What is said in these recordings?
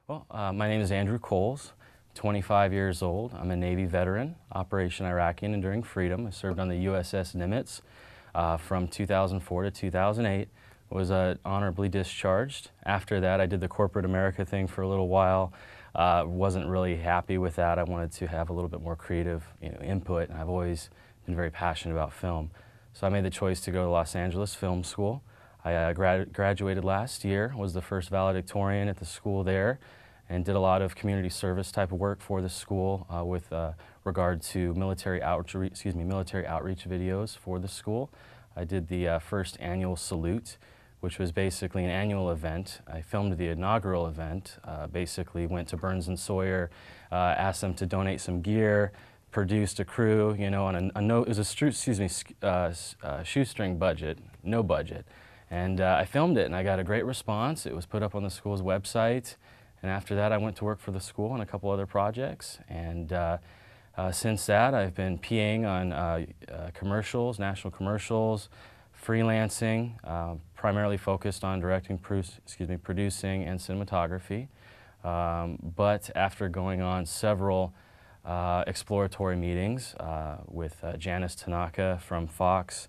Well, my name is Andrew Coles, 25 years old. I'm a Navy veteran, Operation Iraqi and Enduring Freedom. I served on the USS Nimitz from 2004 to 2008. Was honorably discharged. After that, I did the corporate America thing for a little while. Wasn't really happy with that. I wanted to have a little bit more creative, input, and I've always been very passionate about film. So I made the choice to go to Los Angeles Film School. I graduated last year, was the first valedictorian at the school there, and did a lot of community service type of work for the school with regard to military outreach videos for the school. I did the first annual salute, which was basically an annual event. I filmed the inaugural event, basically went to Burns & Sawyer, asked them to donate some gear, produced a crew, on it was a shoestring budget, no budget. And I filmed it and I got a great response. It was put up on the school's website. And after that, I went to work for the school on a couple other projects. And since that, I've been PAing on commercials, national commercials, freelancing, primarily focused on directing, producing, and cinematography. But after going on several exploratory meetings with Janice Tanaka from Fox,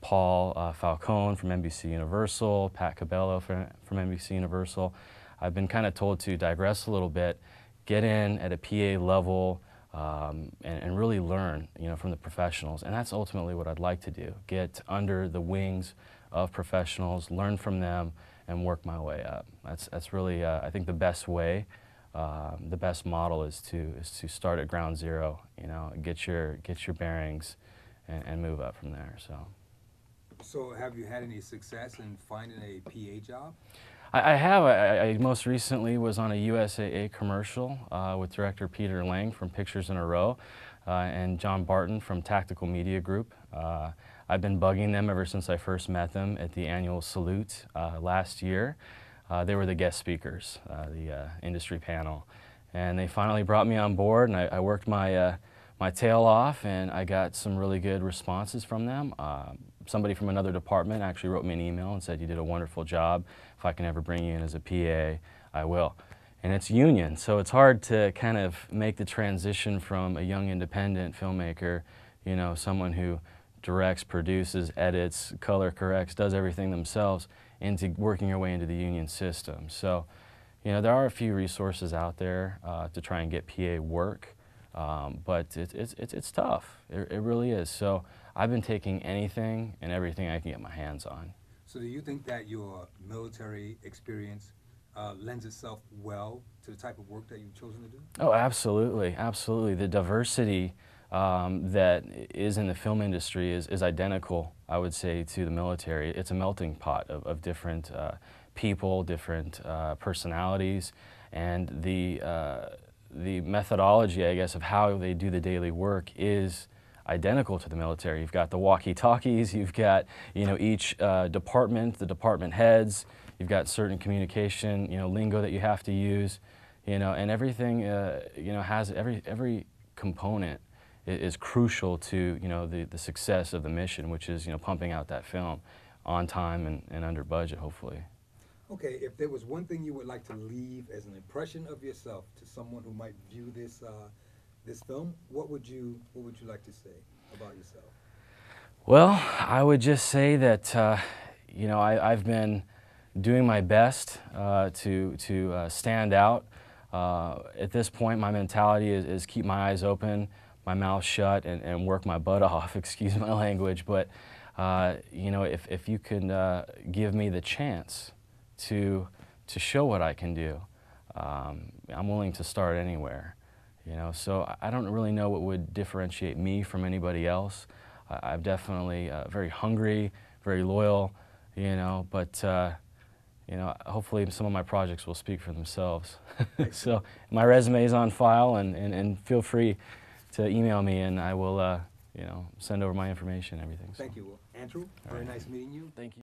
Paul Falcone from NBC Universal, Pat Cabello from NBC Universal, I've been kind of told to digress a little bit, get in at a PA level, and really learn, from the professionals. And that's ultimately what I'd like to do, get under the wings of professionals, learn from them, and work my way up. That's really, I think, the best way, the best model is to start at ground zero, get your bearings, and move up from there. So have you had any success in finding a PA job? I have. I most recently was on a USAA commercial with director Peter Lang from Pictures in a Row and John Barton from Tactical Media Group. I've been bugging them ever since I first met them at the annual salute last year. They were the guest speakers, the industry panel. And they finally brought me on board, and I worked my tail off, and I got some really good responses from them. Somebody from another department actually wrote me an email and said, "You did a wonderful job. If I can ever bring you in as a PA, I will." And it's union, so it's hard to kind of make the transition from a young independent filmmaker, someone who directs, produces, edits, color corrects, does everything themselves, into working your way into the union system. So, there are a few resources out there to try and get PA work. But it's tough. It really is. So I've been taking anything and everything I can get my hands on. So do you think that your military experience lends itself well to the type of work that you've chosen to do? Oh, absolutely, absolutely. The diversity that is in the film industry is identical, I would say, to the military. It's a melting pot of different people, different personalities, and the methodology, I guess, of how they do the daily work is identical to the military. You've got the walkie-talkies, you've got, each department, the department heads, you've got certain communication, lingo that you have to use, and everything, has every component is crucial to, the success of the mission, which is, pumping out that film on time and under budget, hopefully. Okay, if there was one thing you would like to leave as an impression of yourself to someone who might view this this film, what would you like to say about yourself? Well, I would just say that I've been doing my best to stand out. At this point, my mentality is keep my eyes open, my mouth shut, and work my butt off. Excuse my language, but if you can give me the chance to show what I can do, I'm willing to start anywhere. So I don't really know what would differentiate me from anybody else. I'm definitely very hungry, very loyal, but hopefully some of my projects will speak for themselves. So my resume is on file, and feel free to email me, and I will send over my information and everything. So. Thank you, Andrew. Very nice meeting you. Thank you.